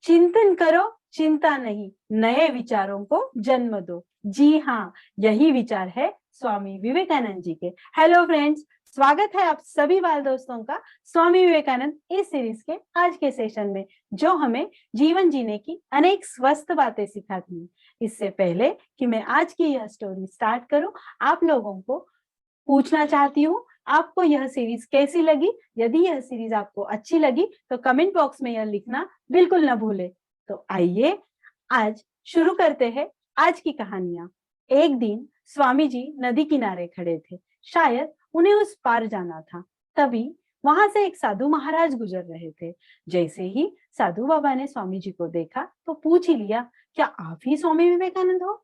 चिंतन करो, चिंता नहीं, नए विचारों को जन्म दो। जी हाँ, यही विचार है स्वामी विवेकानंद जी के। हेलो फ्रेंड्स, स्वागत है आप सभी बाल दोस्तों का स्वामी विवेकानंद इस सीरीज के आज के सेशन में, जो हमें जीवन जीने की अनेक स्वस्थ बातें सिखाती है। इससे पहले कि मैं आज की यह स्टोरी स्टार्ट करूं, आप लोगों को पूछना चाहती हूँ, आपको यह सीरीज कैसी लगी? यदि यह सीरीज आपको अच्छी लगी तो कमेंट बॉक्स में यह लिखना बिल्कुल ना भूले। तो आइए आज शुरू करते हैं आज की कहानियां। एक दिन स्वामी जी नदी किनारे खड़े थे, शायद उन्हें उस पार जाना था। तभी वहां से एक साधु महाराज गुजर रहे थे। जैसे ही साधु बाबा ने स्वामी जी को देखा तो पूछ ही लिया, क्या आप ही स्वामी विवेकानंद हो?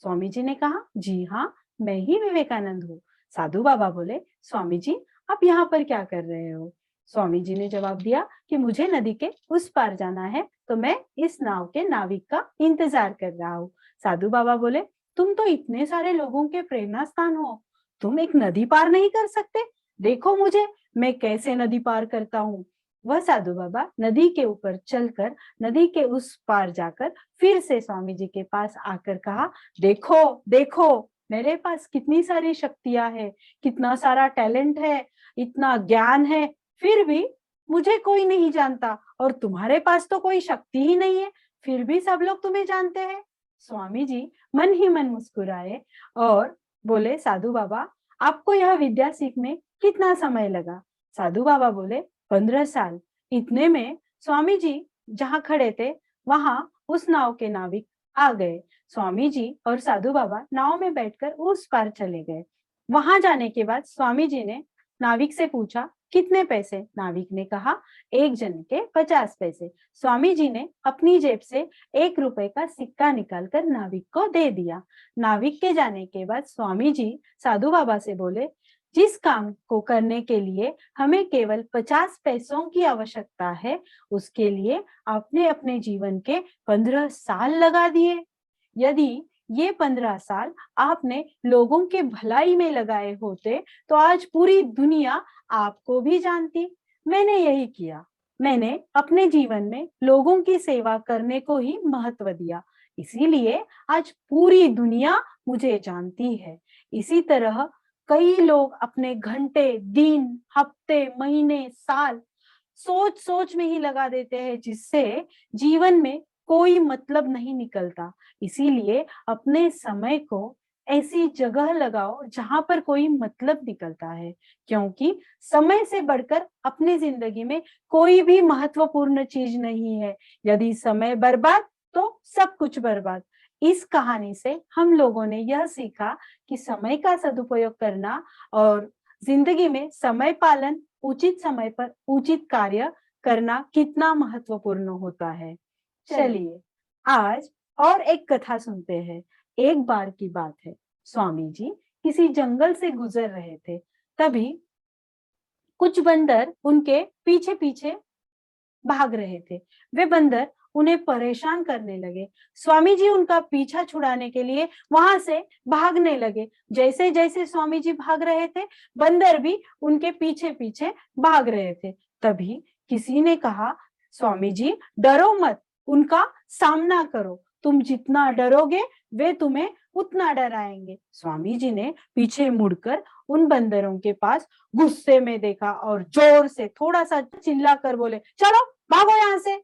स्वामी जी ने कहा, जी हाँ, मैं ही विवेकानंद हूँ। साधु बाबा बोले, स्वामी जी आप यहाँ पर क्या कर रहे हो? स्वामी जी ने जवाब दिया कि मुझे नदी के उस पार जाना है, तो मैं इस नाव के नाविक का इंतजार कर रहा हूँ। साधु बाबा बोले, तुम तो इतने सारे लोगों के प्रेरणा स्थान हो, तुम एक नदी पार नहीं कर सकते? देखो मुझे, मैं कैसे नदी पार करता हूँ। वह साधु बाबा नदी के ऊपर चलकर नदी के उस पार जाकर फिर से स्वामी जी के पास आकर कहा, देखो देखो, मेरे पास कितनी सारी शक्तियां है, कितना सारा टैलेंट है, इतना ज्ञान है, फिर भी मुझे कोई नहीं जानता। और तुम्हारे पास तो कोई शक्ति ही नहीं है, फिर भी सब लोग तुम्हें जानते हैं। स्वामी जी मन ही मन मुस्कुराए और बोले, साधु बाबा आपको यह विद्या सीखने कितना समय लगा? साधु बाबा बोले, 15 साल। इतने में स्वामी जी जहाँ खड़े थे वहां उस नाव के नाविक आ गए। स्वामी जी और साधु बाबा नाव में बैठकर उस पार चले गए। वहां जाने के बाद स्वामी जी ने नाविक से पूछा, कितने पैसे? नाविक ने कहा, एक जन के 50 पैसे। स्वामी जी ने अपनी जेब से 1 रुपए का सिक्का निकालकर नाविक को दे दिया। नाविक के जाने के बाद स्वामी जी साधु बाबा से बोले, जिस काम को करने के लिए हमें केवल 50 पैसों की आवश्यकता है, उसके लिए आपने अपने जीवन के 15 साल लगा दिए। यदि ये 15 साल आपने लोगों के भलाई में लगाए होते तो आज पूरी दुनिया आपको भी जानती। मैंने यही किया, मैंने अपने जीवन में लोगों की सेवा करने को ही महत्व दिया, इसीलिए आज पूरी दुनिया मुझे जानती है। इसी तरह कई लोग अपने घंटे, दिन, हफ्ते, महीने, साल सोच सोच में ही लगा देते हैं, जिससे जीवन में कोई मतलब नहीं निकलता। इसीलिए अपने समय को ऐसी जगह लगाओ जहां पर कोई मतलब निकलता है, क्योंकि समय से बढ़कर अपनी जिंदगी में कोई भी महत्वपूर्ण चीज नहीं है। यदि समय बर्बाद तो सब कुछ बर्बाद। इस कहानी से हम लोगों ने यह सीखा कि समय का सदुपयोग करना और जिंदगी में समय पालन, उचित समय पर उचित कार्य करना कितना महत्वपूर्ण होता है। चलिए आज और एक कथा सुनते हैं। एक बार की बात है, स्वामी जी किसी जंगल से गुजर रहे थे। तभी कुछ बंदर उनके पीछे पीछे भाग रहे थे। वे बंदर उन्हें परेशान करने लगे। स्वामी जी उनका पीछा छुड़ाने के लिए वहां से भागने लगे। जैसे जैसे स्वामी जी भाग रहे थे, बंदर भी उनके पीछे पीछे भाग रहे थे। तभी किसी ने कहा, स्वामी जी डरो मत, उनका सामना करो, तुम जितना डरोगे वे तुम्हें उतना डराएंगे। स्वामी जी ने पीछे मुड़कर उन बंदरों के पास गुस्से में देखा और जोर से थोड़ा सा चिल्लाकर बोले, चलो भागो यहाँ से।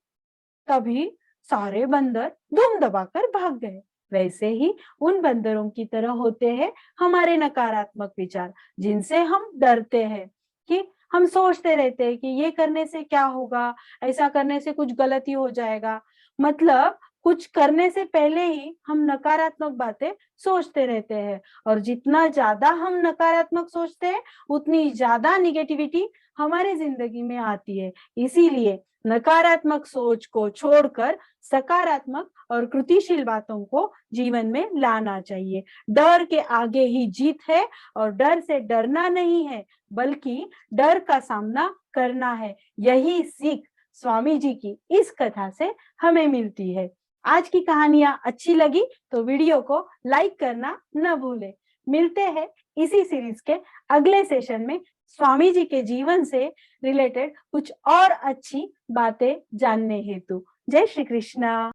तभी सारे बंदर धूम दबाकर भाग गए। वैसे ही उन बंदरों की तरह होते हैं हमारे नकारात्मक विचार, जिनसे हम डरते हैं, कि हम सोचते रहते हैं कि ये करने से क्या होगा, ऐसा करने से कुछ गलती हो जाएगा। मतलब कुछ करने से पहले ही हम नकारात्मक बातें सोचते रहते हैं, और जितना ज्यादा हम नकारात्मक सोचते हैं उतनी ज्यादा निगेटिविटी हमारे जिंदगी में आती है। इसीलिए नकारात्मक सोच को छोड़कर सकारात्मक और कृतिशील बातों को जीवन में लाना चाहिए। डर के आगे ही जीत है, और डर से डरना नहीं है बल्कि डर का सामना करना है। यही सीख स्वामी जी की इस कथा से हमें मिलती है। आज की कहानियां अच्छी लगी तो वीडियो को लाइक करना न भूले। मिलते हैं इसी सीरीज के अगले सेशन में स्वामी जी के जीवन से रिलेटेड कुछ और अच्छी बातें जानने हेतु। जय श्री कृष्णा।